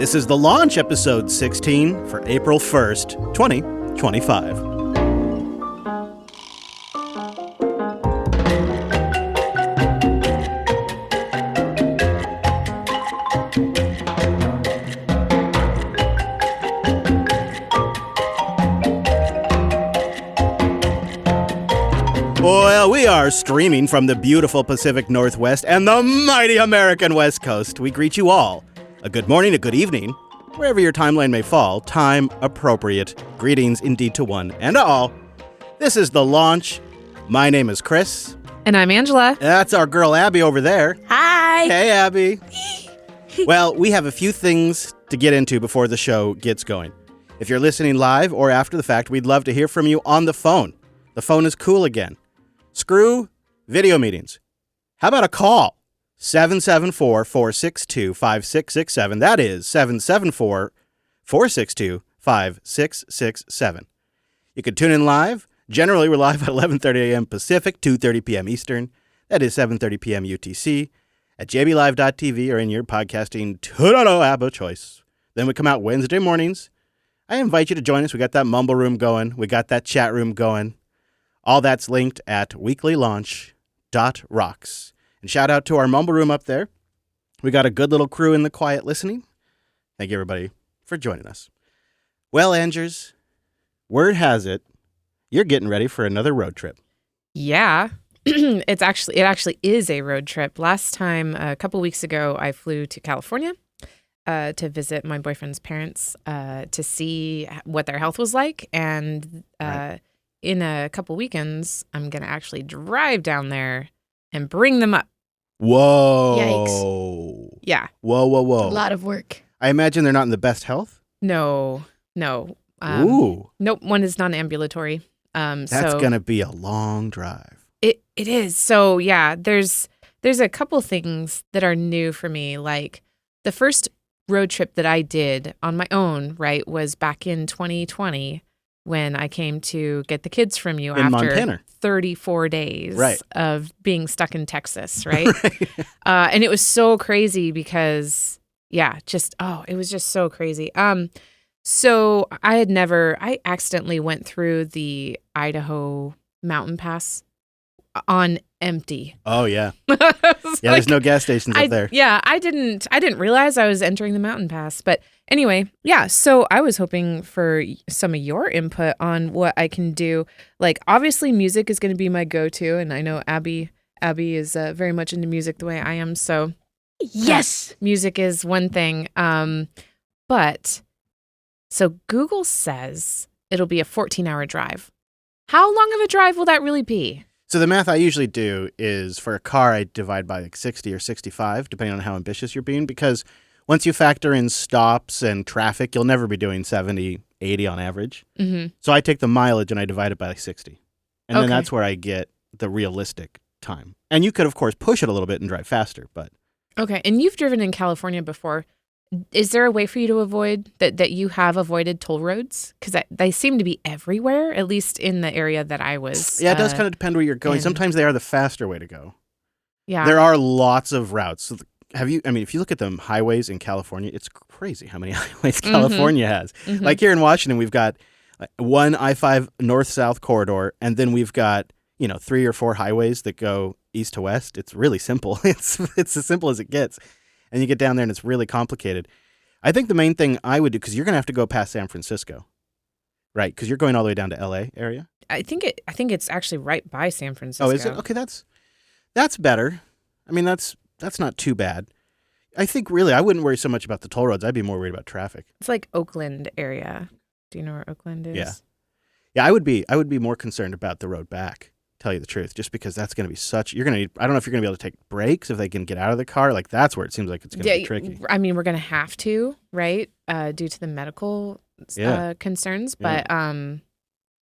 This is the launch episode 16 for April 1st, 2025. Well, we are streaming from the beautiful Pacific Northwest and the mighty American West Coast. We greet you all. A good morning, a good evening, wherever your timeline may fall, time appropriate. Greetings indeed to one and all. This is The Launch. My name is Chris. And I'm Angela. That's our girl Abby over there. Hi. Hey, Abby. Well, we have a few things to get into before the show gets going. If you're listening live or after the fact, we'd love to hear from you on the phone. The phone is cool again. Screw video meetings. How about a call? 774-462-5667. That is 774-462-5667. You can tune in live. Generally, we're live at 11:30 a.m. Pacific, 2:30 p.m. Eastern. That is 7:30 p.m. UTC at jblive.tv or in your podcasting app of choice. Then we come out Wednesday mornings. I invite you to join us. We got that mumble room going. We got that chat room going. All that's linked at weeklylaunch.rocks. And shout out to our mumble room up there. We got a good little crew in the quiet listening. Thank you, everybody, for joining us. Well, Angers, word has it, you're getting ready for another road trip. Yeah. It actually is a road trip. Last time, a couple weeks ago, I flew to California to visit my boyfriend's parents to see what their health was like. And Right. in a couple weekends, I'm going to actually drive down there and bring them up. Whoa. Yikes. Yeah. Whoa. A lot of work. I imagine they're not in the best health. No. Ooh. Nope. One is non-ambulatory. That's so going to be a long drive. It is. So yeah, there's a couple things that are new for me. Like the first road trip that I did on my own, right, was back in 2020 when I came to get the kids from you In after Montana. 34 days Right. of being stuck in Texas, right? And it was so crazy because, yeah, it was just so crazy. So I accidentally went through the Idaho mountain pass on empty. Oh, yeah. Yeah, Yeah, there's no gas stations up there. Yeah, I didn't realize I was entering the mountain pass. But anyway, yeah, so I was hoping for some of your input on what I can do. Like, obviously, music is going to be my go-to, and I know Abby is very much into music the way I am, so Yes. music is one thing. But so Google says it'll be a 14-hour drive. How long of a drive will that really be? So the math I usually do is for a car, I divide by like 60 or 65, depending on how ambitious you're being, because once you factor in stops and traffic, you'll never be doing 70, 80 on average. Mm-hmm. So I take the mileage and I divide it by like 60. And then Okay. that's where I get the realistic time. And you could, of course, push it a little bit and drive faster, but Okay, and you've driven in California before. Is there a way for you to avoid that you have avoided toll roads? Because they seem to be everywhere, at least in the area that I was. yeah, it does kind of depend where you're going. and- Sometimes they are the faster way to go. Yeah. There are lots of routes. So if you look at the highways in California, it's crazy how many highways California has. Mhm. Like here in Washington, we've got one I-5 north-south corridor, and then we've got, 3 or 4 highways that go east to west. It's really simple. It's as simple as it gets. And you get down there and it's really complicated. I think the main thing I would do, because you're going to have to go past San Francisco, right? Because you're going all the way down to LA area. I think it's actually right by San Francisco. Oh, is it? Okay, that's better. I mean, that's not too bad. I think really I wouldn't worry so much about the toll roads. I'd be more worried about traffic. It's like Oakland area. Do you know where Oakland is? Yeah. Yeah, I would be more concerned about the road back, tell you the truth, just because that's going to be you're going to need, I don't know if you're going to be able to take breaks if they can get out of the car. Like that's where it seems like it's going to be tricky. I mean, we're going to have to, right? Due to the medical Yeah. concerns. Yeah. But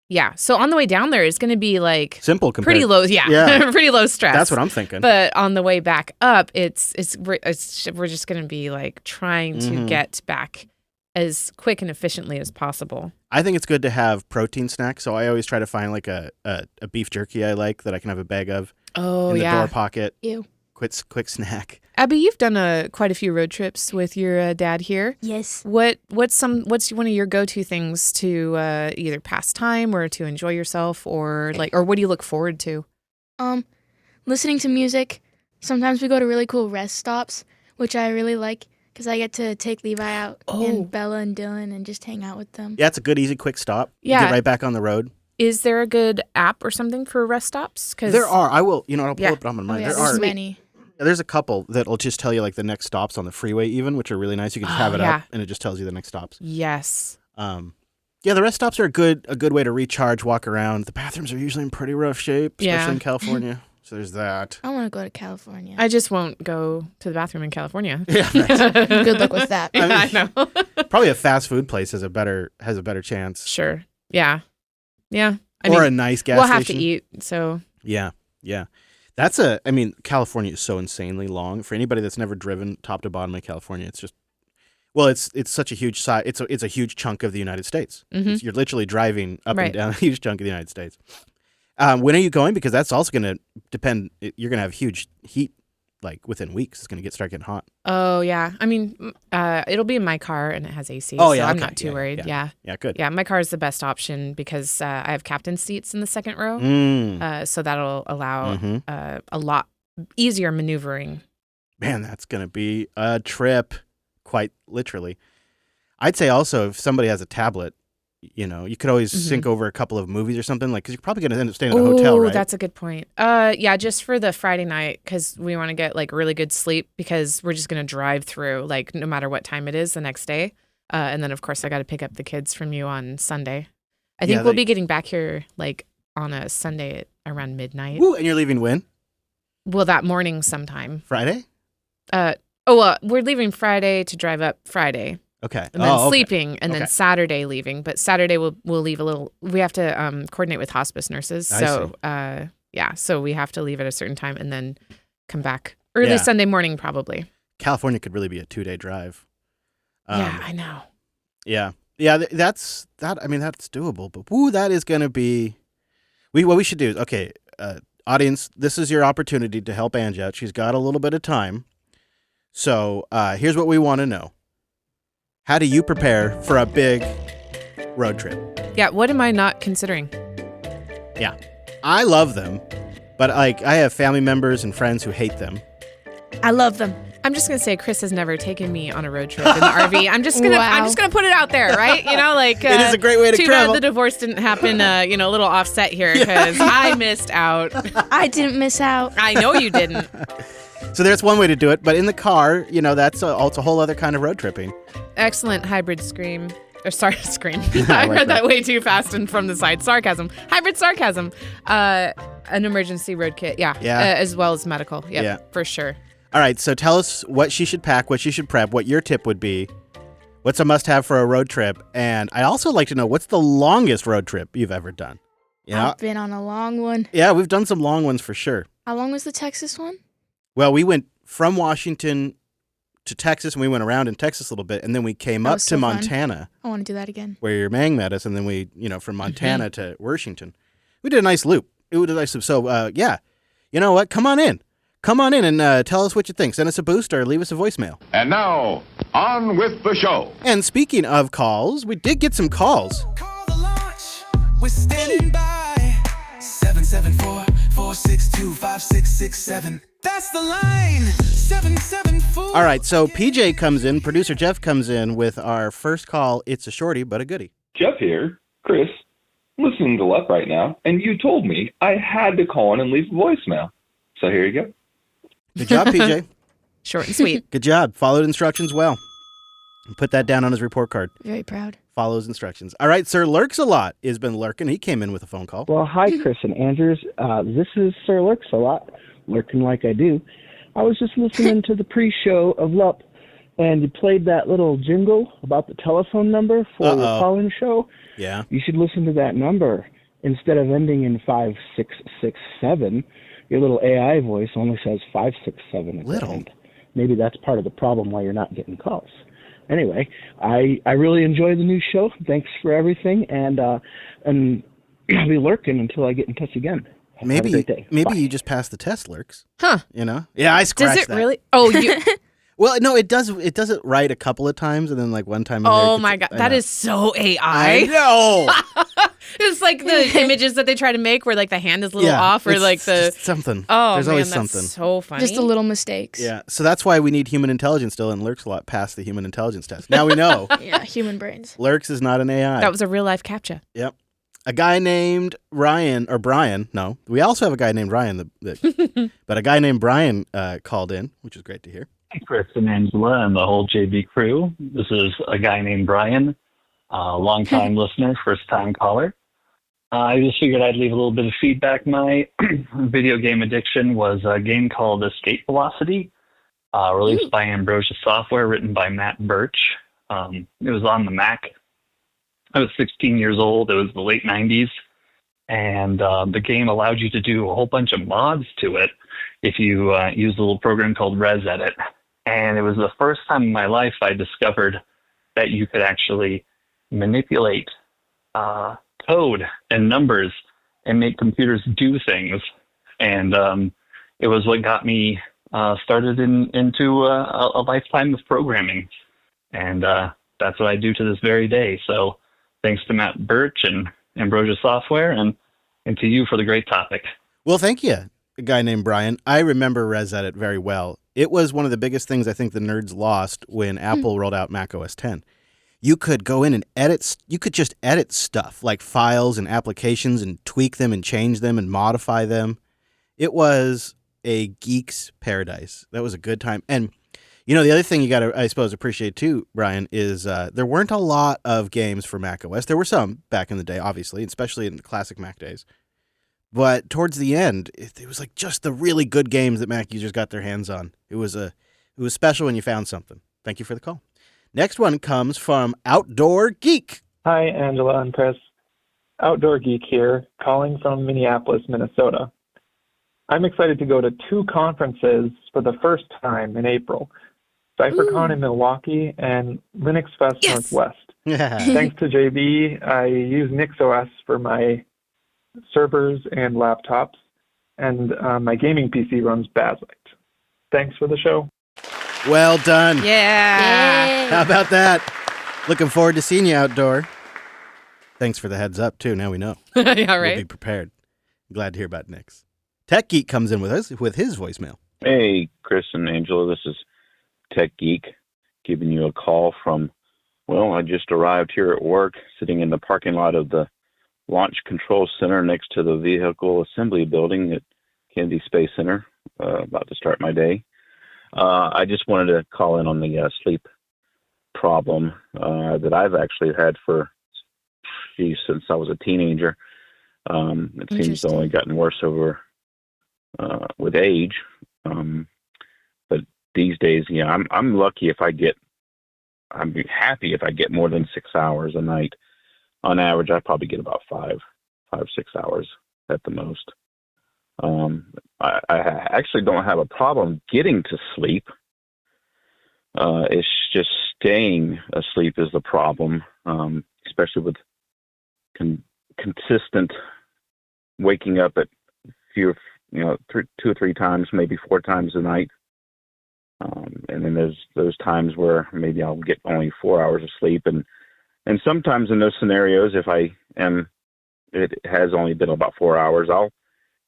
yeah. So on the way down there, it's going to be like Simple compared. pretty low. Yeah. Yeah. Pretty low stress. That's what I'm thinking. But on the way back up, we're just going to be like trying to Mhm. get back as quick and efficiently as possible. I think it's good to have protein snacks. So I always try to find like a beef jerky I like that I can have a bag of Oh, in the yeah. door pocket. Ew. Quick snack. Abby, you've done quite a few road trips with your dad here. Yes. What's one of your go-to things to either pass time or to enjoy yourself, or what do you look forward to? Listening to music. Sometimes we go to really cool rest stops, which I really like because I get to take Levi out and Bella and Dylan and just hang out with them. Yeah, it's a good, easy, quick stop. Yeah. You get right back on the road. Is there a good app or something for rest stops? There are. I will, I'll pull up on my mind. Yeah, There there's are. many. There's a couple that'll just tell you like the next stops on the freeway even, which are really nice. You can just have it yeah. up and it just tells you the next stops. Yes. Yeah, the rest stops are a good way to recharge, walk around. The bathrooms are usually in pretty rough shape, especially in California. So there's that. I want to go to California. I just won't go to the bathroom in California. Yeah, right. Good luck with that. I know. Probably a fast food place has a better chance. Sure. Yeah. Yeah. Or a nice gas we'll station. have to eat, so. Yeah. California is so insanely long. For anybody that's never driven top to bottom of California, it's just, it's such a huge side. It's a huge chunk of the United States. Mhm. You're literally driving up Right. and down a huge chunk of the United States. When are you going? Because that's also going to depend. You're going to have huge heat, like within weeks. It's going to start getting hot. Oh, yeah. I mean, it'll be in my car and it has AC, Oh, so yeah, I'm okay. not too Yeah, worried. Yeah. Yeah, good. Yeah, my car is the best option because I have captain seats in the second row. So that'll allow Mhm. a lot easier maneuvering. Man, that's going to be a trip, quite literally. I'd say also if somebody has a tablet, you could always sync over a couple of movies or something, because you're probably going to end up staying at a hotel, right? That's a good point. Yeah, just for the Friday night, because we want to get really good sleep, because we're just going to drive through no matter what time it is the next day. And then of course I got to pick up the kids from you on Sunday. I think we'll be getting back here on a Sunday at around midnight. Woo, and you're leaving when? Well, that morning sometime. Friday? We're leaving Friday to drive up Friday. Okay. And then okay. sleeping, and Okay. then Saturday leaving. But Saturday we'll leave a little. We have to coordinate with hospice nurses. I So so we have to leave at a certain time and then come back early Yeah. Sunday morning probably. California could really be a 2-day drive. Yeah, I know. Yeah. Yeah, that's doable. But woo, that is going to be. What we should do is, okay, audience, this is your opportunity to help Angie out. She's got a little bit of time. So here's what we want to know. How do you prepare for a big road trip? Yeah, what am I not considering? Yeah. I love them, but I have family members and friends who hate them. I love them. I'm just gonna say Chris has never taken me on a road trip in the RV. I'm just gonna Wow. put it out there, right? It is a great way to too travel. bad the divorce didn't happen. A little offset here because I missed out. I didn't miss out. I know you didn't. So there's one way to do it, but in the car, that's also a whole other kind of road tripping. Excellent hybrid scream. Or sorry, scream. I I like read that. that way too fast and from the side. Sarcasm. Hybrid sarcasm. An emergency road kit. Yeah. Yeah. As well as medical. Yep, Yeah. for sure. All right, so tell us what she should pack, what she should prep, what your tip would be. What's a must-have for a road trip? And I also like to know, what's the longest road trip you've ever done? I've been on a long one. Yeah, we've done some long ones for sure. How long was the Texas one? Well, we went from Washington to Texas, and we went around in Texas a little bit, and then we came That up was to so fun. Montana, I want to do that again. where your Mang met us, and then we, from Montana to Washington. We did a nice loop. It was a nice loop. So, yeah, you know what? Come on in. Come on in and tell us what you think. Send us a boost or leave us a voicemail. And now, on with the show. And speaking of calls, we did get some calls. Call the launch. We're standing by. 774-462-5667. That's the line. 774. All right, so PJ comes in, producer Jeff comes in with our first call. It's a shorty, but a goodie. Jeff here. Chris, listening to Luck right now, and you told me I had to call in and leave a voicemail. So here you go. Good job, PJ. Short and sweet. Good job. Followed instructions well. Put that down on his report card. Very proud. Follows instructions. All right, Sir Lurks a Lot has been lurking. He came in with a phone call. Well, hi, Chris and Andrews. This is Sir Lurks a Lot, lurking like I do. I was just listening to the pre-show of LUP, and you played that little jingle about the telephone number for the call-in show. Yeah. You should listen to that number. Instead of ending in 5667, your little AI voice only says 567 at the Little? end. Maybe that's part of the problem why you're not getting calls. Anyway, I really enjoy the new show. Thanks for everything, and I'll be lurking until I get in touch again. Have a maybe great day. maybe Bye. you just passed the test, Lurks. Huh. You know? Yeah, I Does scratched it that. really? Oh, you. Well, no, it does. It does it right a couple of times, and then like one time. In there, Oh it my gets- God. I That know. is so I AI. know. It's like the images that they try to make where like the hand is a little Yeah, off or it's like the. just something. Oh, There's man, always that's something. so funny. Just the little mistakes. Yeah, so that's why we need human intelligence still, and Lurks a lot past the human intelligence test. Now we know Yeah, human brains. Lurks is not an AI. That was a real life CAPTCHA. Yep. A guy named Brian. No, we also have a guy named Ryan. But a guy named Brian called in, which is great to hear. Hey, Chris and Angela and the whole JB crew. This is a guy named Brian, longtime listener, first-time caller. I just figured I'd leave a little bit of feedback. My video game addiction was a game called Escape Velocity, released by Ambrosia Software, written by Matt Birch. It was on the Mac. I was 16 years old. It was the late 90s. And the game allowed you to do a whole bunch of mods to it if you use a little program called ResEdit. And it was the first time in my life I discovered that you could actually manipulate code and numbers and make computers do things. And it was what got me started into a lifetime of programming. And that's what I do to this very day. So thanks to Matt Birch and Ambrosia Software and to you for the great topic. Well, thank you, a guy named Brian. I remember ResEdit very well. It was one of the biggest things I think the nerds lost when Apple rolled out Mac OS X. You could go in and edit. You could just edit stuff like files and applications and tweak them and change them and modify them. It was a geek's paradise. That was a good time. And you know, the other thing you got to, I suppose, appreciate too, Brian, is there weren't a lot of games for Mac OS. There were some back in the day, obviously, especially in the classic Mac days. But towards the end, it was like just the really good games that Mac users got their hands on. It was special when you found something. Thank you for the call. Next one comes from Outdoor Geek. Hi, Angela and Chris. Outdoor Geek here, calling from Minneapolis, Minnesota. I'm excited to go to 2 conferences for the first time in April. CypherCon in Milwaukee and Linux Fest Northwest. Thanks to JB, I use NixOS for my servers and laptops, and my gaming PC runs Bazzlight. Thanks for the show. Well done. Yeah. How about that? Looking forward to seeing you outdoor. Thanks for the heads up, too. Now we know. Yeah, right. We'll be prepared. Glad to hear about Nix. Tech Geek comes in with us with his voicemail. Hey, Chris and Angela, this is Tech Geek giving you a call from, well, I just arrived here at work, sitting in the parking lot of the Launch Control Center next to the Vehicle Assembly Building at Kennedy Space Center, about to start my day. I just wanted to call in on the sleep problem that I've actually had since I was a teenager. It seems to only gotten worse over with age. But these days, yeah, I'm lucky if I'm happy if I get more than 6 hours a night. On average, I probably get about 5, 6 hours at the most. I actually don't have a problem getting to sleep. It's just staying asleep is the problem, especially with consistent waking up at 2 or 3 times, maybe 4 times a night. And then there's those times where maybe I'll get only 4 hours of sleep. And sometimes in those scenarios, it has only been about 4 hours, I'll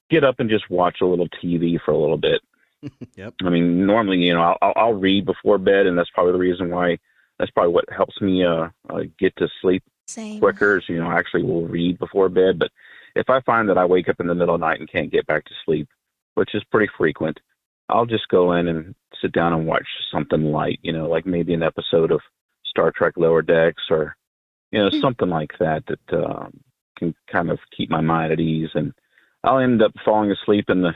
get up and just watch a little TV for a little bit. Yep. I mean, normally, I'll read before bed, and that's probably the reason why. That's probably what helps me get to sleep quicker. Is, I actually will read before bed. But if I find that I wake up in the middle of the night and can't get back to sleep, which is pretty frequent, I'll just go in and sit down and watch something light. Like maybe an episode of Star Trek Lower Decks, or something like that can kind of keep my mind at ease. And I'll end up falling asleep in the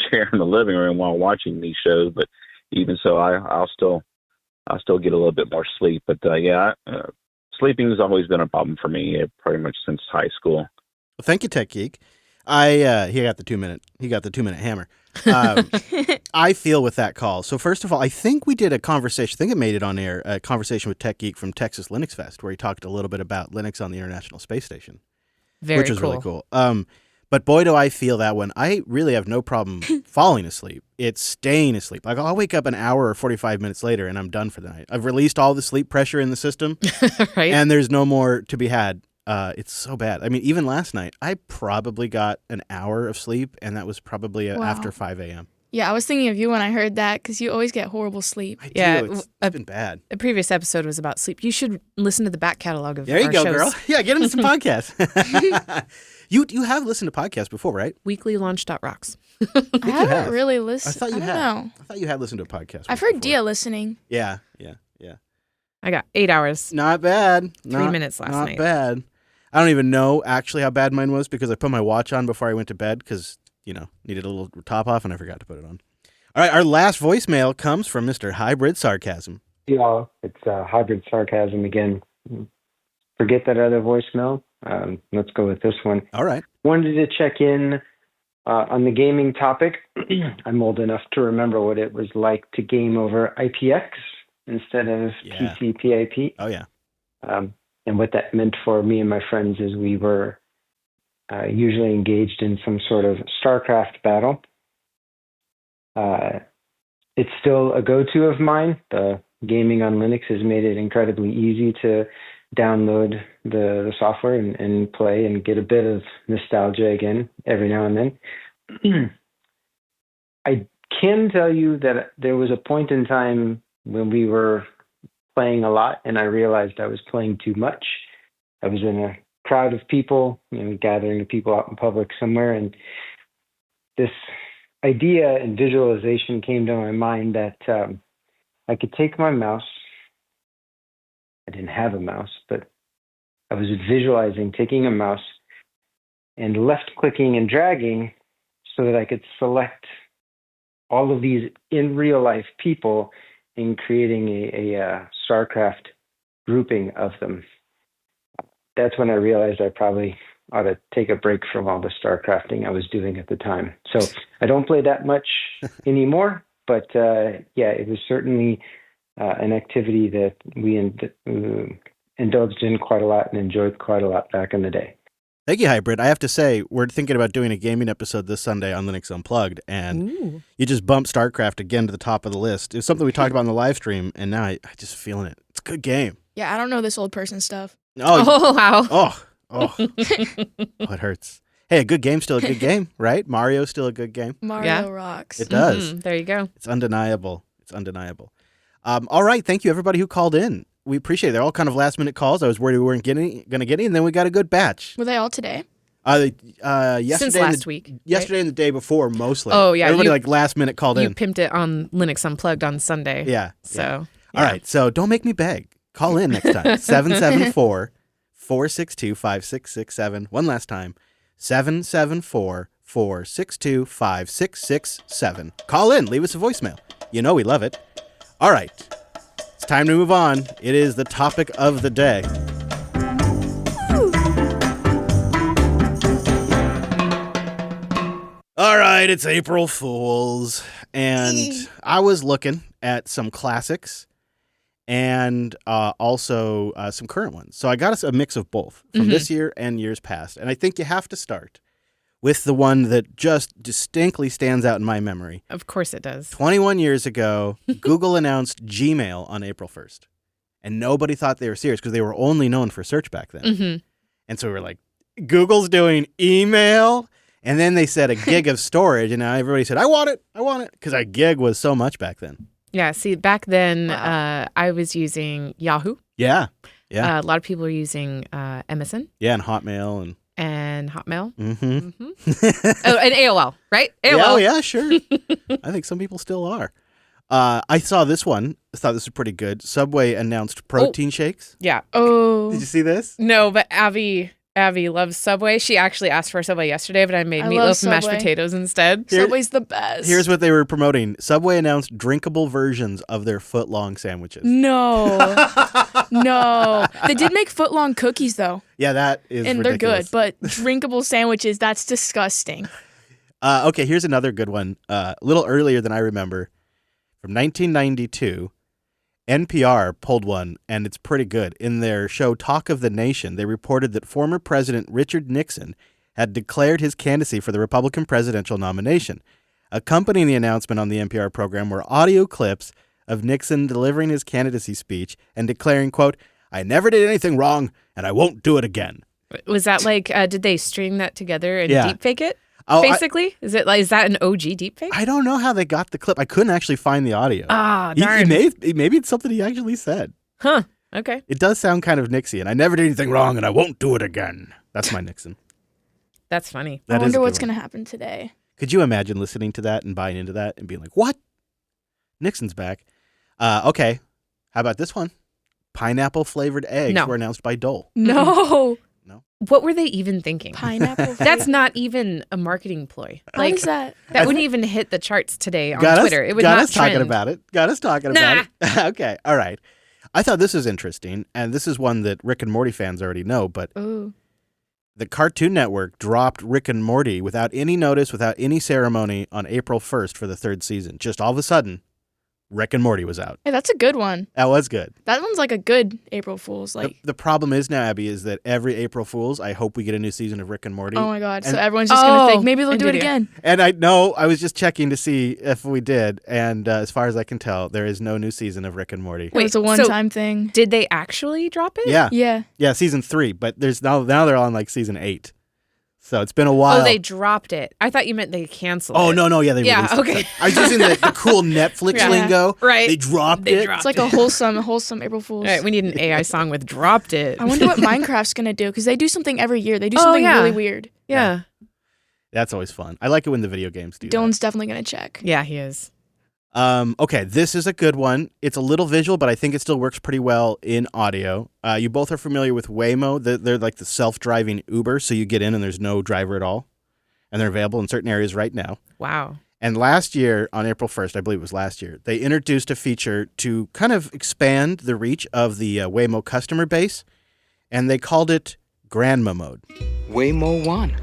chair in the living room while watching these shows. But even so, I'll still get a little bit more sleep. But sleeping has always been a problem for me, pretty much since high school. Well, thank you, Tech Geek. He got the 2 minute hammer. I feel with that call. So first of all, I think we did a conversation. I think it made it on air. A conversation with Tech Geek from Texas Linux Fest, where he talked a little bit about Linux on the International Space Station, which was really cool. But boy, do I feel that one. I really have no problem falling asleep. It's staying asleep. Like I'll wake up an hour or 45 minutes later and I'm done for the night. I've released all the sleep pressure in the system Right? and there's no more to be had. It's so bad. I mean, even last night, I probably got an hour of sleep and that was probably Wow. after 5 a.m. Yeah, I was thinking of you when I heard that because you always get horrible sleep. I Yeah, do. It's been bad. A previous episode was about sleep. You should listen to the back catalog of There you our go, shows. girl. Yeah, get into some podcasts. You have listened to podcasts before, right? Weeklylaunch.rocks. I you haven't have. really I listened. thought you don't had. know. I thought you had listened to a podcast. I've before. heard Dia listening. Yeah. I got 8 hours. Not bad. 3 minutes last not night. Not bad. I don't even know actually how bad mine was because I put my watch on before I went to bed because, needed a little top off and I forgot to put it on. All right, our last voicemail comes from Mr. Hybrid Sarcasm. Y'all, it's Hybrid Sarcasm again. Forget that other voicemail. Let's go with this one. All right. Wanted to check in on the gaming topic. I'm old enough to remember what it was like to game over IPX instead of TCP/IP. Oh, yeah. And what that meant for me and my friends is we were usually engaged in some sort of StarCraft battle. It's still a go-to of mine. The gaming on Linux has made it incredibly easy to download the software and play and get a bit of nostalgia again every now and then. I can tell you that there was a point in time when we were playing a lot and I realized I was playing too much. I was in a crowd of people, gathering of people out in public somewhere, and this idea and visualization came to my mind that I could take my mouse. I didn't have a mouse, but I was visualizing taking a mouse and left-clicking and dragging so that I could select all of these in real life people and creating a StarCraft grouping of them. That's when I realized I probably ought to take a break from all the StarCrafting I was doing at the time. So I don't play that much anymore, but it was certainly an activity that we indulged in quite a lot and enjoyed quite a lot back in the day. Thank you, Hybrid. I have to say, we're thinking about doing a gaming episode this Sunday on Linux Unplugged, and you just bumped StarCraft again to the top of the list. It's something we talked about in the live stream, and now I just feeling it. It's a good game. Yeah, I don't know this old person stuff. Oh, wow. Oh, it hurts. Hey, a good game's still a good game, right? Mario's still a good game. Mario rocks. It does. There you go. It's undeniable. All right. Thank you, everybody who called in. We appreciate it. They're all kind of last-minute calls. I was worried we weren't going to get any, and then we got a good batch. Were they all today? Yesterday Since last week. Yesterday and the day before, mostly. Oh, yeah. Everybody last-minute called in. You pimped it on Linux Unplugged on Sunday. Yeah. So. All right. So don't make me beg. Call in next time. 774-462-5667. One last time. 774-462-5667. Call in. Leave us a voicemail. You know we love it. All right. It's time to move on. It is the topic of the day. All right, it's April Fool's, and I was looking at some classics and also some current ones. So I got us a mix of both from this year and years past, and I think you have to start with the one that just distinctly stands out in my memory. Of course it does. 21 years ago, Google announced Gmail on April 1st, and nobody thought they were serious because they were only known for search back then. Mm-hmm. And so we were like, Google's doing email? And then they said a gig of storage, and now everybody said, I want it, because a gig was so much back then. Yeah, see, back then I was using Yahoo. Yeah. A lot of people are using MSN. Yeah, and Hotmail. And Hotmail. Mm-hmm. Oh, and AOL, right? AOL. Yeah, oh, yeah, sure. I think some people still are. I saw this one. I thought this was pretty good. Subway announced protein shakes. Yeah. Oh. Did you see this? No, but Abby loves Subway. She actually asked for a Subway yesterday, but I made meatloaf and mashed potatoes instead. Subway's the best. Here's what they were promoting. Subway announced drinkable versions of their foot-long sandwiches. No. No. They did make foot-long cookies, though. Yeah, that is and ridiculous. they're good, but drinkable sandwiches, that's disgusting. Okay, here's another good one. A little earlier than I remember. From 1992, NPR pulled one, and it's pretty good. In their show Talk of the Nation, they reported that former President Richard Nixon had declared his candidacy for the Republican presidential nomination. Accompanying the announcement on the NPR program were audio clips of Nixon delivering his candidacy speech and declaring, quote, "I never did anything wrong, and I won't do it again." Was that like, did they string that together and Yeah. deep fake it? Oh, basically? Is that an OG deep fake? I don't know how they got the clip. I couldn't actually find the audio. Ah, darn. Maybe it's something he actually said. Huh. Okay. It does sound kind of Nixian. I never did anything wrong, and I won't do it again. That's my Nixon. That's funny. I wonder what's going to happen today. Could you imagine listening to that and buying into that and being like, what? Nixon's back. Okay. How about this one? Pineapple-flavored eggs No. were announced by Dole. No. What were they even thinking? Pineapple. That's not even a marketing ploy. What is that? That wouldn't even hit the charts today on Got Twitter. It would got not us trend. talking about it. Got us talking about it. Okay. All right. I thought this was interesting, and this is one that Rick and Morty fans already know, but Ooh. the Cartoon Network dropped Rick and Morty without any notice, without any ceremony on April 1st for the third season. Just all of a sudden, Rick and Morty was out. Hey, that's a good one. That was good. That one's like a good April Fool's. Like, The problem is now, Abby, is that every April Fool's, I hope we get a new season of Rick and Morty. oh my God. And- So everyone's just going to think maybe they'll do it indeed. again. And I know, I was just checking to see if we did, and as far as I can tell, there is no new season of Rick and Morty. It was a one-time thing. Did they actually drop it? Yeah. Yeah. Yeah, season 3, but there's now they're on like season 8. So it's been a while. Oh, they dropped it. I thought you meant they canceled Oh, it. no, yeah, they Yeah, released okay. it. I was using the cool Netflix Yeah. lingo. Right. They dropped it. It's like a wholesome April Fool's. All right, we need an AI song with dropped it. I wonder what Minecraft's going to do because they do something every year. They do something yeah. really weird. Yeah. That's always fun. I like it when the video games do Dylan's definitely going to check. Yeah, he is. Okay, this is a good one. It's a little visual, but I think it still works pretty well in audio. You both are familiar with Waymo. They're like the self-driving Uber, so you get in and there's no driver at all. And they're available in certain areas right now. Wow. And last year, on April 1st, I believe it was last year, they introduced a feature to kind of expand the reach of the Waymo customer base, and they called it Grandma Mode. Waymo 1,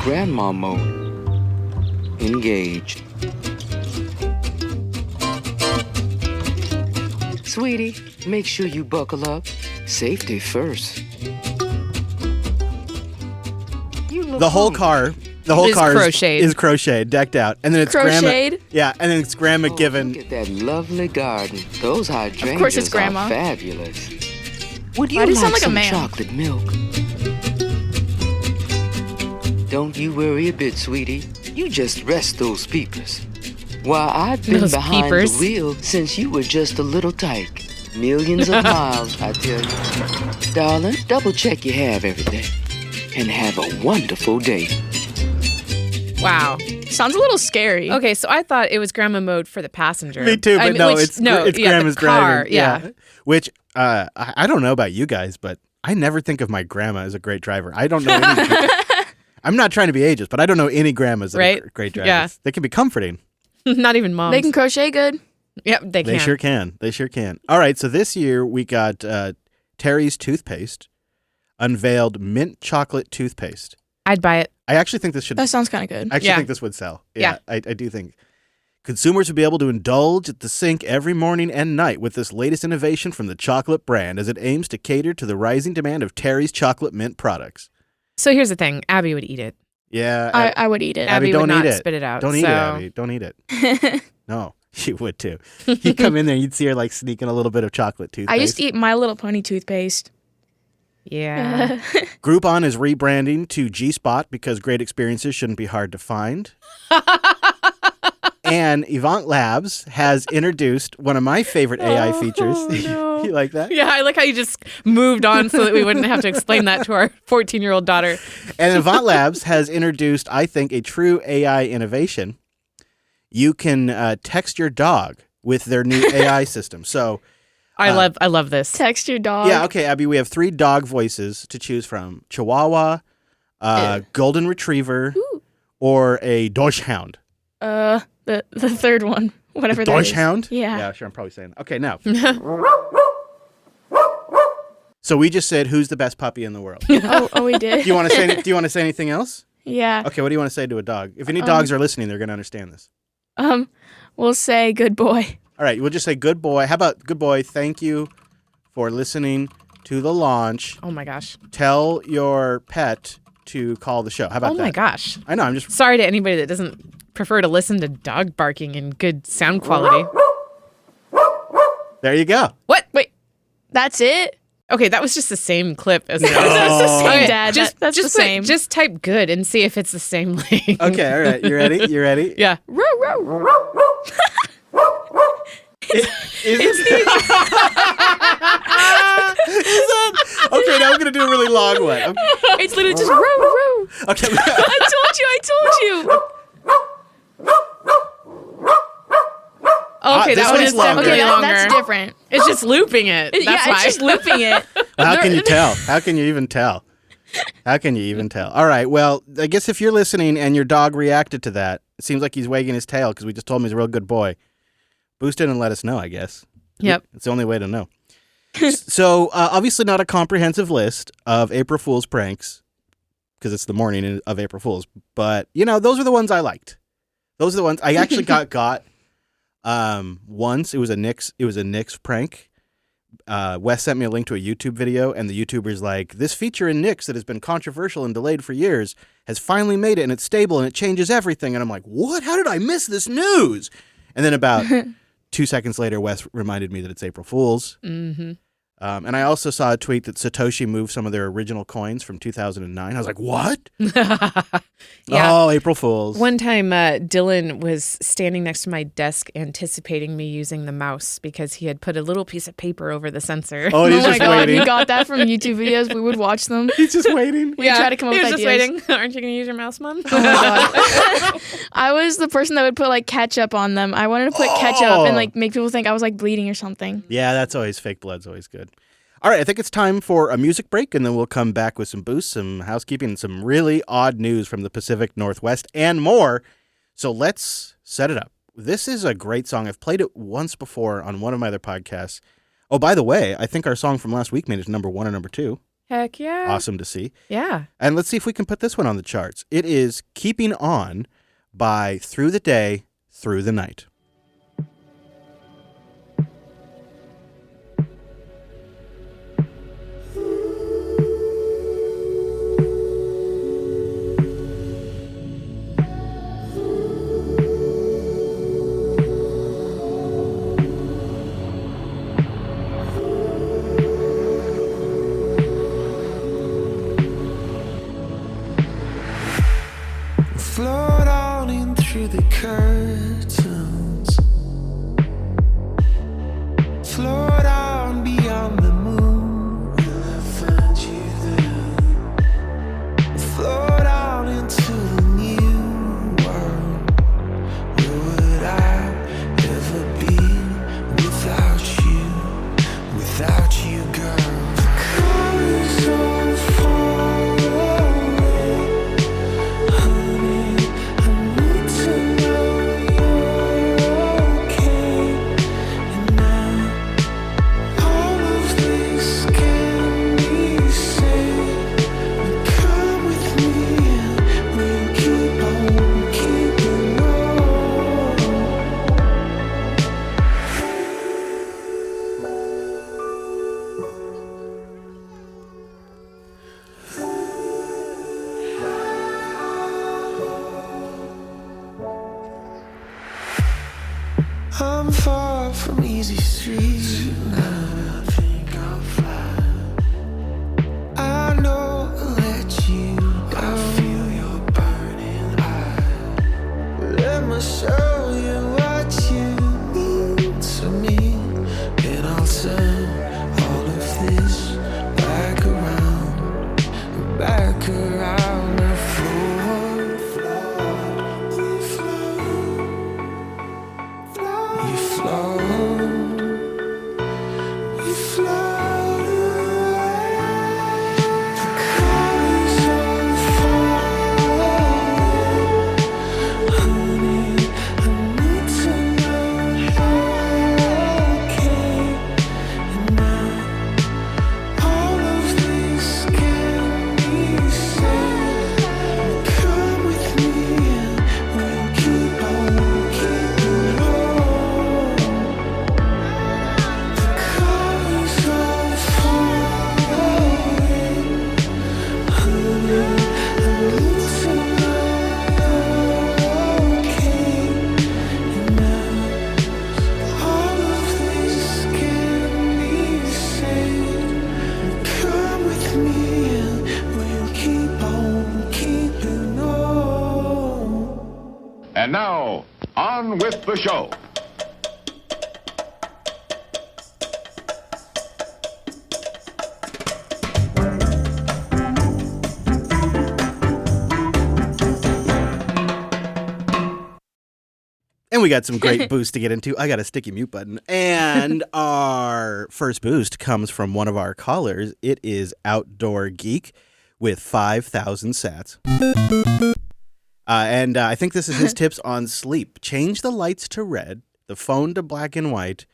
Grandma Mode. Engaged. Sweetie, make sure you buckle up. Safety first. The whole car Is crocheted. is crocheted, decked out, and then it's Crocheted? Grandma. Yeah, and then it's Grandma given. Look at that lovely garden. Those hydrangeas course it's Grandma. are fabulous. Would you Why do you like sound like a some man? chocolate milk? Don't you worry a bit, sweetie. You just rest those peepers. While I've been Those behind peepers. the wheel since you were just a little tyke. Millions of miles, I tell you. Darling, double check you have everything. And have a wonderful day. Wow. Sounds a little scary. Okay, so I thought it was Grandma Mode for the passenger. Me too, but I mean, no, which- it's Grandma's the car, driving. Yeah. Which I don't know about you guys, but I never think of my grandma as a great driver. I don't know any. I'm not trying to be ageist, but I don't know any grandmas that Right? are great drivers. Yeah. They can be comforting. Not even moms. They can crochet good. Yep, they can. They sure can. They sure can. All right, so this year we got Terry's toothpaste unveiled mint chocolate toothpaste. I'd buy it. I actually think this should. That sounds kind of good. I actually Yeah. think this would sell. Yeah. I do think consumers would be able to indulge at the sink every morning and night with this latest innovation from the chocolate brand as it aims to cater to the rising demand of Terry's chocolate mint products. So here's the thing. Abby would eat it. Yeah. I would eat it. Abby, Abby don't would not eat it. spit it out, Don't eat it, so- Abby. Don't eat it. No, she would too. You'd come in there, you'd see her like sneaking a little bit of chocolate toothpaste. I used to eat My Little Pony toothpaste. Yeah. Groupon is rebranding to G-Spot because great experiences shouldn't be hard to find. And Avant Labs has introduced one of my favorite AI features. no. You like that? Yeah, I like how you just moved on so that we wouldn't have to explain that to our 14-year-old daughter. And Avant Labs has introduced, I think, a true AI innovation. You can text your dog with their new AI system. So, I love this. Text your dog. yeah, okay, Abby, we have 3 dog voices to choose from: Chihuahua, Golden Retriever, or a Dachshund. The third one, whatever that is. Dachshund? Yeah. Yeah, sure, I'm probably saying that. Okay, now. So we just said, who's the best puppy in the world? oh, we did. Do you want to say anything else? Yeah. Okay, what do you want to say to a dog? If any dogs are listening, they're going to understand this. We'll say good boy. All right, we'll just say good boy. How about good boy? Thank you for listening to the launch. Oh my gosh. Tell your pet to call the show. How about that? Oh my gosh. I know. I'm just sorry to anybody that doesn't prefer to listen to dog barking in good sound quality. There you go. What? Wait. That's it? Okay, that was just the same clip as That's the same, Dad. That's the same. Just type good and see if it's the same link. Okay, all right. You ready? You ready? Yeah. Okay, now I'm going to do a really long one. It's literally just row. Okay. I told you. Okay, that one is longer. definitely longer. That's different. It's just looping it. That's why. It's just looping it. How can you tell? How can you even tell? How can you even tell? All right, well, I guess if you're listening and your dog reacted to that, it seems like he's wagging his tail because we just told him he's a real good boy. Boost in and let us know, I guess. Yep. It's the only way to know. So, obviously not a comprehensive list of April Fool's pranks because it's the morning of April Fool's. But, those are the ones I liked. Those are the ones I actually got once. It was a Knicks prank. Wes sent me a link to a YouTube video, and the YouTuber's like, this feature in Knicks that has been controversial and delayed for years has finally made it, and it's stable, and it changes everything. And I'm like, what? How did I miss this news? And then about 2 seconds later, Wes reminded me that it's April Fool's. Mm-hmm. And I also saw a tweet that Satoshi moved some of their original coins from 2009. I was like, what? Yeah. Oh, April Fool's. One time, Dylan was standing next to my desk anticipating me using the mouse because he had put a little piece of paper over the sensor. Oh, he's just waiting. You got that from YouTube videos. We would watch them. He's just waiting. We try to come up with ideas. He was just waiting. Aren't you going to use your mouse, Mom? Oh my God. I was the person that would put ketchup on them. I wanted to put ketchup and make people think I was bleeding or something. Yeah, that's always fake blood's always good. All right, I think it's time for a music break, and then we'll come back with some boosts, some housekeeping, and some really odd news from the Pacific Northwest and more. So let's set it up. This is a great song. I've played it once before on one of my other podcasts. Oh, by the way, I think our song from last week made it to number 1 or number 2. Heck yeah. Awesome to see. Yeah. And let's see if we can put this one on the charts. It is Keeping On by Through the Day, Through the Night. Float on in through the curtains. Float on beyond the moon. Will I find you there? Float on into the new world. Where would I ever be without you, girl? The colors all fall away. Honey, I need to know you're okay. And now all of this can be said. Come with me and we'll keep on keeping on. On with the show. And we got some great boosts to get into. I got a sticky mute button. And our first boost comes from one of our callers. It is Outdoor Geek with 5,000 sats. And I think this is his tips on sleep. Change the lights to red, the phone to black and white,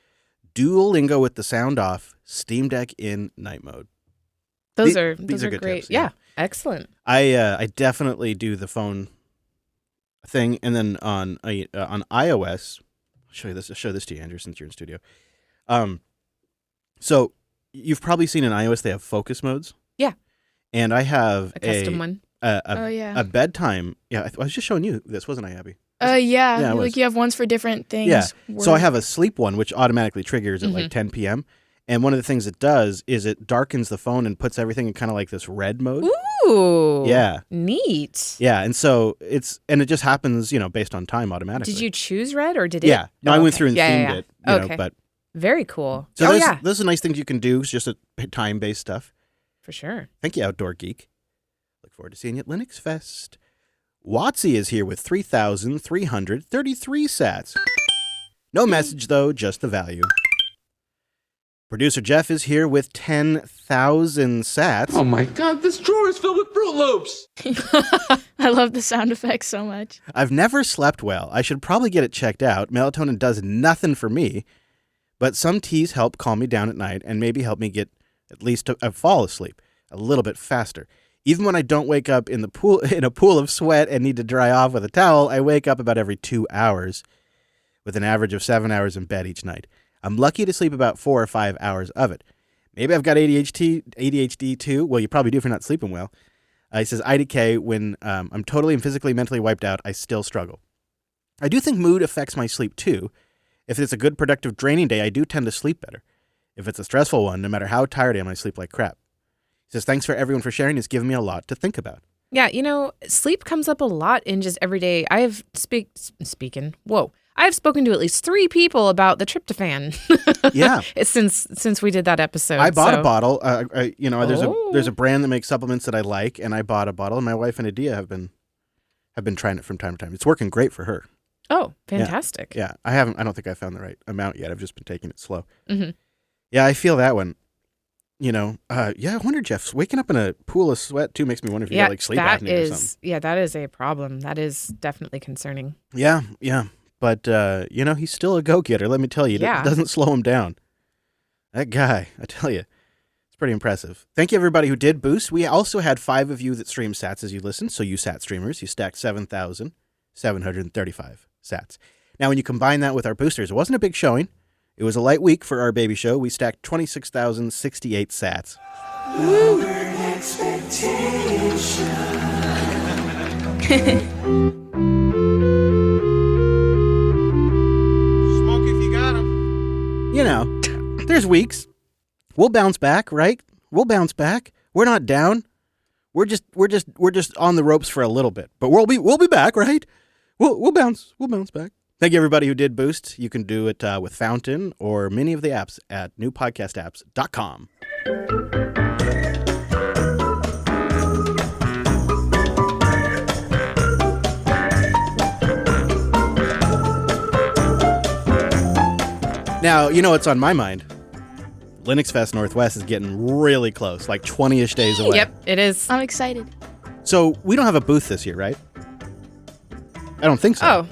Duolingo with the sound off, Steam Deck in night mode. These are good great. tips, Yeah, excellent. I definitely do the phone thing, and then on iOS, I'll show this to you, Andrew, since you're in studio. So you've probably seen in iOS they have focus modes. Yeah. And I have a custom one. A bedtime. Yeah, I was just showing you this, wasn't I, Abby? Yeah, it was. like you have ones for different things. Yeah. So I have a sleep one, which automatically triggers at like 10 p.m. And one of the things it does is it darkens the phone and puts everything in kind of like this red mode. Ooh. Yeah. Neat. Yeah, and so it just happens, based on time automatically. Did you choose red or did it? Yeah. No, I went through and themed it. Okay. But very cool. so those are nice things you can do. It's just a time-based stuff. For sure. Thank you, Outdoor Geek. Look forward to seeing you at Linux Fest. Watsy is here with 3,333 sats. No message, though, just the value. Producer Jeff is here with 10,000 sats. Oh my god, this drawer is filled with Fruit Loops! I love the sound effects so much. I've never slept well. I should probably get it checked out. Melatonin does nothing for me, but some teas help calm me down at night and maybe help me get at least a fall asleep a little bit faster. Even when I don't wake up in a pool of sweat and need to dry off with a towel, I wake up about every 2 hours with an average of 7 hours in bed each night. I'm lucky to sleep about 4 or 5 hours of it. Maybe I've got ADHD too. Well, you probably do if you're not sleeping well. He says, IDK, when I'm totally and physically mentally wiped out, I still struggle. I do think mood affects my sleep too. If it's a good, productive, draining day, I do tend to sleep better. If it's a stressful one, no matter how tired I am, I sleep like crap. He says, thanks for everyone for sharing. It's given me a lot to think about. Yeah, sleep comes up a lot in just everyday. I have I have spoken to at least 3 people about the tryptophan. Yeah, it's since we did that episode. I bought a bottle. There's a brand that makes supplements that I like, and I bought a bottle. And my wife and Adia have been trying it from time to time. It's working great for her. Oh, fantastic! Yeah. I don't think I found the right amount yet. I've just been taking it slow. Mm-hmm. Yeah, I feel that one. I wonder, Jeff, waking up in a pool of sweat too makes me wonder if you got like sleep apnea or something. Yeah, that is a problem. That is definitely concerning. Yeah. But, he's still a go-getter, let me tell you. Yeah. It doesn't slow him down. That guy, I tell you, it's pretty impressive. Thank you, everybody who did boost. We also had 5 of you that streamed sats as you listened. So you sat streamers, you stacked 7,735 sats. Now, when you combine that with our boosters, it wasn't a big showing. It was a light week for our baby show. We stacked 26,068 sats. There's weeks. We'll bounce back, right? We'll bounce back. We're not down. We're just on the ropes for a little bit, but we'll be back, right? We'll bounce back. Thank you, everybody who did boost. You can do it with Fountain or many of the apps at newpodcastapps.com. Now, you know what's on my mind? Linux Fest Northwest is getting really close, like 20-ish days away. Yep, it is. I'm excited. So we don't have a booth this year, right? I don't think so. Oh,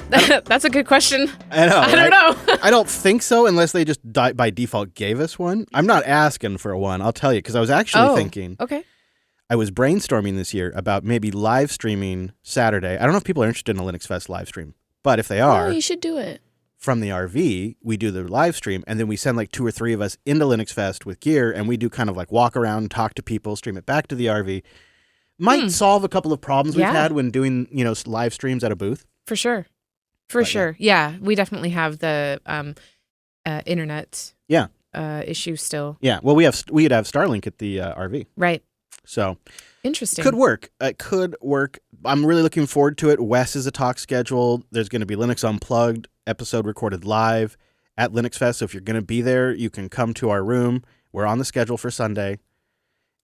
that's a good question. I know. I don't know. I don't think so unless they just by default gave us one. I'm not asking for one, I'll tell you, because I was actually thinking. Okay. I was brainstorming this year about maybe live streaming Saturday. I don't know if people are interested in a Linux Fest live stream, but if they are. Oh, you should do it. From the RV, we do the live stream, and then we send like 2 or 3 of us into Linux Fest with gear, and we do kind of like walk around, talk to people, stream it back to the RV. Might solve a couple of problems we've had when doing, live streams at a booth. For sure. Yeah, we definitely have the internet issue still. Yeah, well, we'd have Starlink at the RV. Right. So interesting. Could work. It could work. I'm really looking forward to it. Wes is a talk scheduled. There's going to be Linux Unplugged episode recorded live at Linux Fest. So if you're going to be there, you can come to our room. We're on the schedule for Sunday.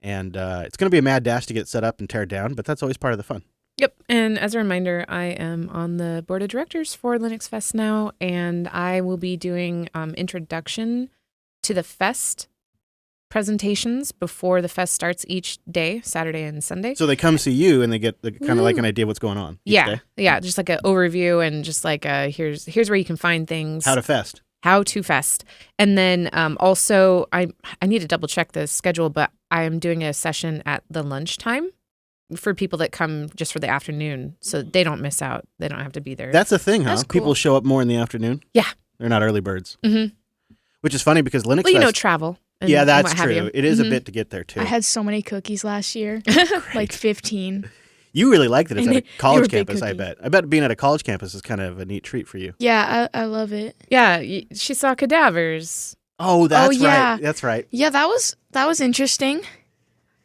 And it's going to be a mad dash to get set up and tear down, but that's always part of the fun. Yep. And as a reminder, I am on the board of directors for Linux Fest now, and I will be doing introduction to the fest presentations before the fest starts each day, Saturday and Sunday. So they come see you and they get kind of like an idea of what's going on each day? Yeah, just like an overview and just like here's where you can find things. How to fest. And then also I need to double check the schedule, but I am doing a session at the lunchtime for people that come just for the afternoon, so they don't miss out. They don't have to be there. That's the thing, huh? That's cool. People show up more in the afternoon? Yeah. They're not early birds. Mm-hmm. Which is funny because Linux Well, Fest... travel. Yeah, that's what have true. you. It is a bit to get there, too. I had so many cookies last year, like 15. You really liked it. It's at a They college were big campus, I cookies. bet. I bet being at a college campus is kind of a neat treat for you. Yeah, I love it. Yeah, she saw cadavers. Oh, that's yeah. right. That's right. Yeah, that was interesting.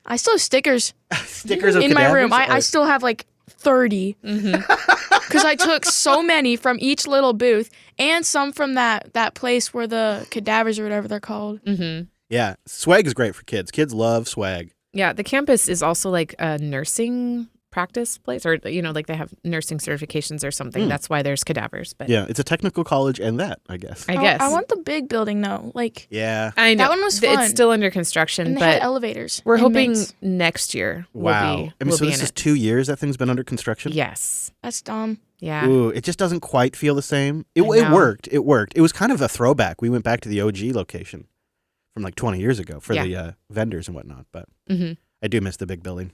I still have stickers. Stickers of in my room. cadavers? I still have like 30 because I took so many from each little booth and some from that place where the cadavers or whatever they're called. Mm-hmm. Yeah, swag is great for kids. Kids love swag. Yeah, the campus is also like a nursing practice place, or like they have nursing certifications or something. That's why there's cadavers. But yeah, it's a technical college and that, I guess. I guess. I want the big building though. Like Yeah. I know. that one was fun. It's still under construction, And they but had elevators. we're and hoping mints. next year Wow. we'll be, I mean, so this is 2 years that thing's been under construction? Yes. That's dumb. Yeah. Ooh, it just doesn't quite feel the same. It I know. worked. It worked. It was kind of a throwback. We went back to the OG location from like 20 years ago for the vendors and whatnot, but I do miss the big building.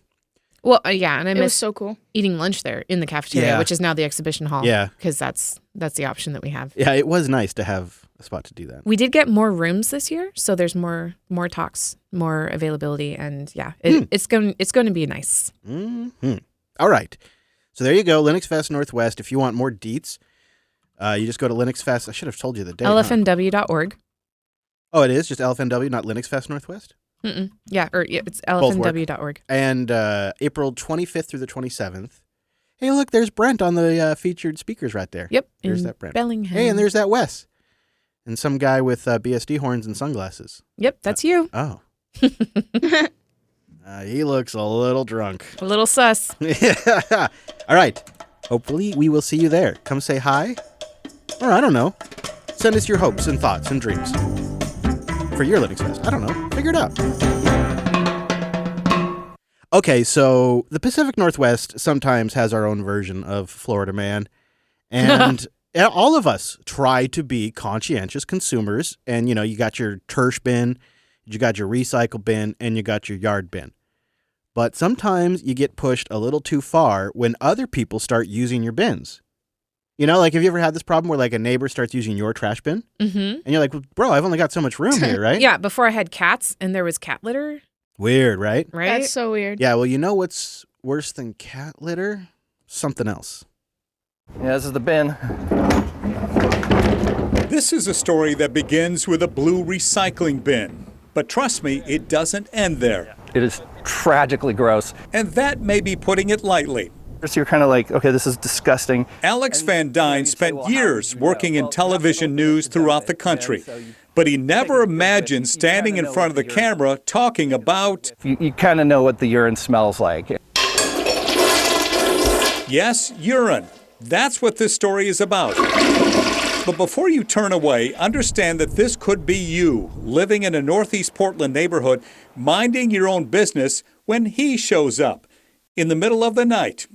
Well, yeah, and I It was miss so cool. eating lunch there in the cafeteria, Yeah. which is now the exhibition hall. Yeah. Because that's the option that we have. Yeah, it was nice to have a spot to do that. We did get more rooms this year, so there's more talks, more availability, and it's going to be nice. Mm-hmm. All right. So there you go, Linux Fest Northwest. If you want more deets, you just go to Linux Fest. I should have told you the date. LFNW.org. Oh, it is just LFNW, not Linux Fest Northwest? Mm-mm. Yeah, it's Both work. lfnw.org. And April 25th through the 27th. Hey, look, there's Brent on the featured speakers right there. Yep. There's in that Brent. Bellingham. Hey, and there's that Wes. And some guy with BSD horns and sunglasses. Yep, that's you. Oh. He looks a little drunk. A little sus. All right. Hopefully we will see you there. Come say hi. Or I don't know. Send us your hopes and thoughts and dreams. For your Linux Fest. I don't know. Figure it out. Okay, so the Pacific Northwest sometimes has our own version of Florida Man. And all of us try to be conscientious consumers. And, you got your Tersh bin, you got your recycle bin, and you got your yard bin. But sometimes you get pushed a little too far when other people start using your bins. Like, have you ever had this problem where, like, a neighbor starts using your trash bin? Mm-hmm. And you're like, well, bro, I've only got so much room here, right? Yeah, before I had cats and there was cat litter. Weird, right? Right? That's so weird. Yeah, well, you know what's worse than cat litter? Something else. Yeah, this is the bin. This is a story that begins with a blue recycling bin. But trust me, it doesn't end there. It is tragically gross. And that may be putting it lightly. So you're kind of like, okay, this is disgusting. Alex Van Dyne spent years working in television news throughout the country, but he never imagined standing in front of the camera talking about... You kind of know what the urine smells like. Yes, urine. That's what this story is about. But before you turn away, understand that this could be you, living in a Northeast Portland neighborhood, minding your own business when he shows up in the middle of the night.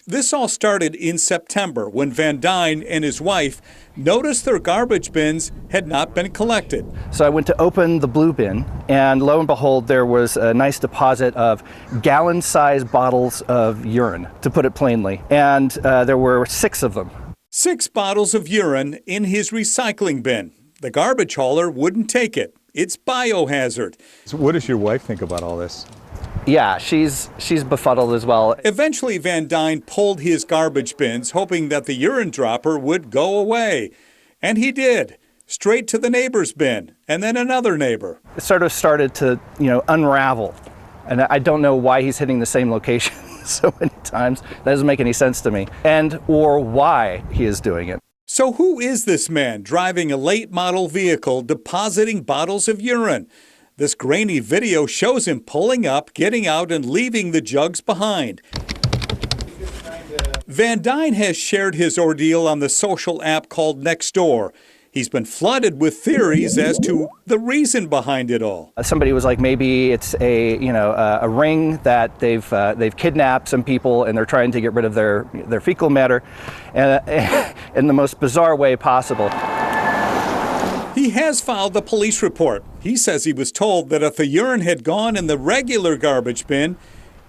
This all started in September when Van Dyne and his wife noticed their garbage bins had not been collected. So I went to open the blue bin, and lo and behold, there was a nice deposit of gallon-sized bottles of urine, to put it plainly. And there were 6 of them. 6 bottles of urine in his recycling bin. The garbage hauler wouldn't take it. It's biohazard. So what does your wife think about all this? Yeah, she's befuddled as well. Eventually, Van Dyne pulled his garbage bins, hoping that the urine dropper would go away. And he did. Straight to the neighbor's bin, and then another neighbor. It sort of started to, unravel. And I don't know why he's hitting the same location. so many times. That doesn't make any sense to me. And or why he is doing it. So who is this man driving a late model vehicle depositing bottles of urine? This grainy video shows him pulling up, getting out, and leaving the jugs behind. Van Dyne has shared his ordeal on the social app called Nextdoor. He's been flooded with theories as to the reason behind it all. Somebody was like, maybe it's a ring that they've kidnapped some people and they're trying to get rid of their fecal matter, in the most bizarre way possible. He has filed the police report. He says he was told that if the urine had gone in the regular garbage bin,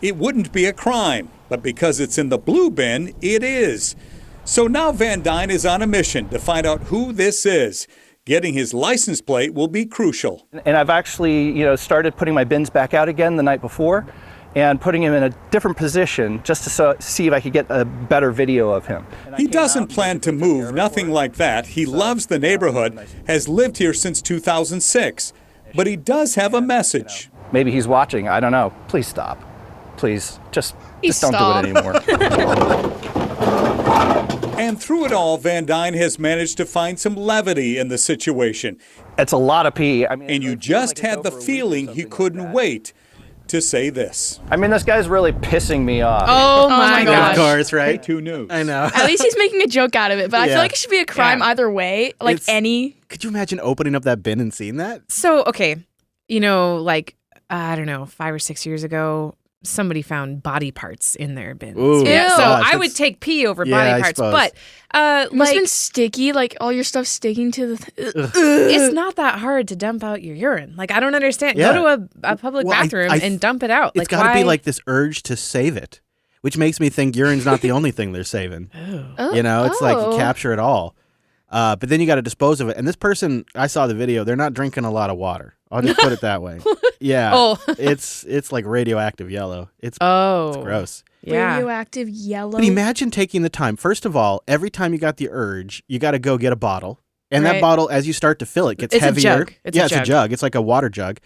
it wouldn't be a crime. But because it's in the blue bin, it is. So now Van Dyne is on a mission to find out who this is. Getting his license plate will be crucial. And I've actually, started putting my bins back out again the night before and putting him in a different position just to see if I could get a better video of him. He doesn't plan to move, nothing like that. He loves the neighborhood, has lived here since 2006. But he does have a message. Maybe he's watching, I don't know. Please stop. Please, just don't do it anymore. And through it all, Van Dyne has managed to find some levity in the situation. It's a lot of pee. And you just had the feeling he couldn't wait to say this. This guy's really pissing me off. Oh my gosh. Of course, right? K2 News. I know. At least he's making a joke out of it, but I Yeah. feel like it should be a crime either way. Like any. Could you imagine opening up that bin and seeing that? So, okay, I don't know, 5 or 6 years ago, somebody found body parts in their bins. Ooh. Yeah, so Gosh, I would take pee over body I parts, suppose. but It must have been sticky, like all your stuff sticking to the. It's not that hard to dump out your urine. Like, I don't understand. Yeah. Go to a public Well, bathroom and dump it out. It's got to be like this urge to save it, which makes me think urine's not the only thing they're saving. It's like you capture it all. But then you got to dispose of it. And this person, I saw the video, they're not drinking a lot of water. I'll just put it that way. Yeah. Oh. It's like radioactive yellow. It's gross. Yeah. Radioactive yellow. But imagine taking the time. First of all, every time you got the urge, you got to go get a bottle. And that Right. bottle, as you start to fill it, gets It's a heavier. jug. It's a It's a jug. jug. It's like a water jug.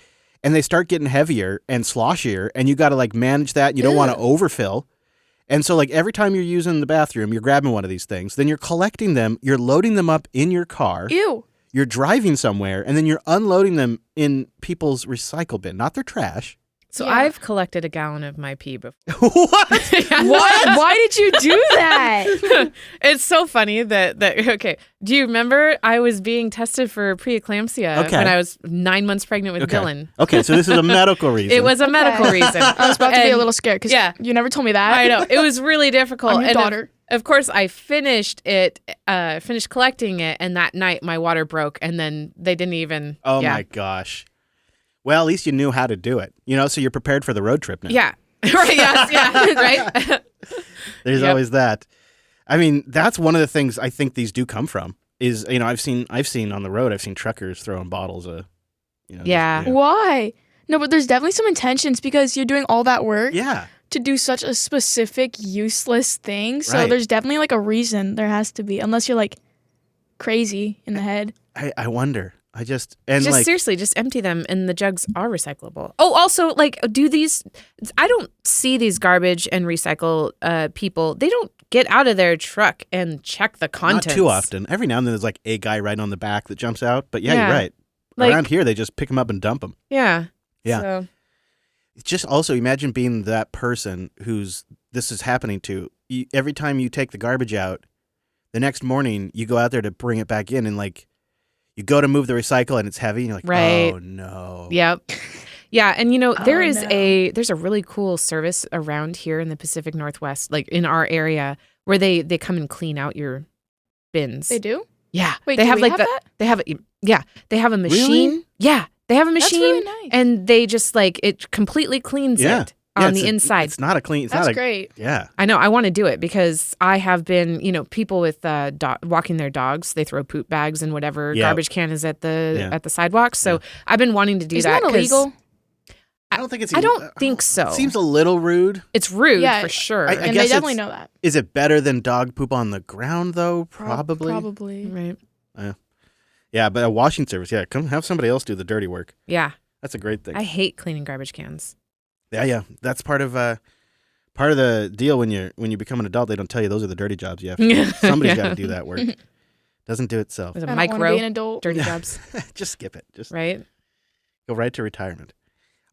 And they start getting heavier and sloshier. And you got to like manage that. You don't want to overfill. And so like every time you're using the bathroom, you're grabbing one of these things. Then you're collecting them. You're loading them up in your car. Ew. You're driving somewhere. And then you're unloading them in people's recycle bin, not their trash. So I've collected a gallon of my pee before. What? What? Why did you do that? It's so funny that okay. Do you remember I was being tested for preeclampsia Okay. when I was 9 months pregnant with Dylan? Okay, so this is a medical reason. It was a medical reason. I was about to be a And- little scared because you never told me that. I know. It was really difficult. I'm your And daughter. Of course, I finished collecting it, and that night my water broke, and then they didn't even. Oh my gosh. Well, at least you knew how to do it. So you're prepared for the road trip now. Yeah. Right. Yes. Yeah. Right. There's Yep. always that. I mean, that's one of the things I think these do come from. Is I've seen on the road. I've seen truckers throwing bottles of. Yeah. Why? No, but there's definitely some intentions because you're doing all that work. Yeah. To do such a specific, useless thing. So Right. there's definitely like a reason. There has to be, unless you're like crazy in the head. I wonder. Just seriously, just empty them, and the jugs are recyclable. Oh, also, do these? I don't see these garbage and recycle people. They don't get out of their truck and check the contents. Not too often. Every now and then there's like a guy right on the back that jumps out. But yeah, Yeah. you're right. Like- Around here, they just pick them up and dump them. Yeah. Yeah. So, Just also imagine being that person who's this is happening to. Every time you take the garbage out, the next morning you go out there to bring it back in, and like you go to move the recycle and it's heavy, and you're like, Right. oh no. Yep. Yeah, and there Oh, is no. there's a really cool service around here in the Pacific Northwest, like in our area, where they come and clean out your bins. They do? Yeah. Wait, they do have we like have the that? they have they have a machine. Really? Yeah. They have a That's machine really nice. and they just it completely cleans Yeah. it on it's the inside. It's not a clean. It's That's not a, great. Yeah. I know. I want to do it because I have been, people with walking their dogs. They throw poop bags and whatever Yeah. garbage can is at the Yeah. at the sidewalk. So I've been wanting to do Isn't that. that 'cause illegal? I don't think it's. I don't think so. It seems a little rude. It's rude Yeah, for sure. I And guess they definitely it's- know that. Is it better than dog poop on the ground though? Probably. Probably. Right. Yeah, but a washing service. Yeah, come have somebody else do the dirty work. Yeah. That's a great thing. I hate cleaning garbage cans. Yeah. That's part of Part of the deal when you become an adult, they don't tell you those are the dirty jobs you have to do. Somebody's got to do that work. Doesn't do itself. There's a I don't wanna micro be an adult. dirty jobs. Just skip it. Just right. Go right to retirement.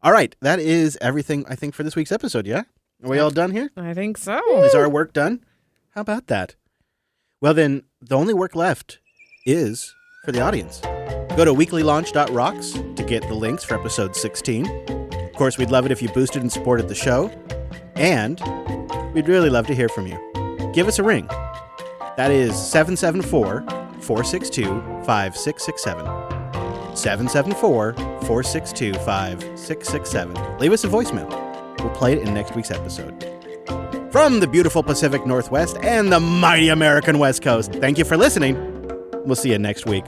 All right, that is everything I think for this week's episode. Yeah, are we all done here? I think so. Is our work done? How about that? Well, then the only work left is for the audience. Go to weeklylaunch.rocks to get the links for episode 16. Of course, we'd love it if you boosted and supported the show. And we'd really love to hear from you. Give us a ring. That is 774-462-5667. 774-462-5667. Leave us a voicemail. We'll play it in next week's episode. From the beautiful Pacific Northwest and the mighty American West Coast, thank you for listening. We'll see you next week.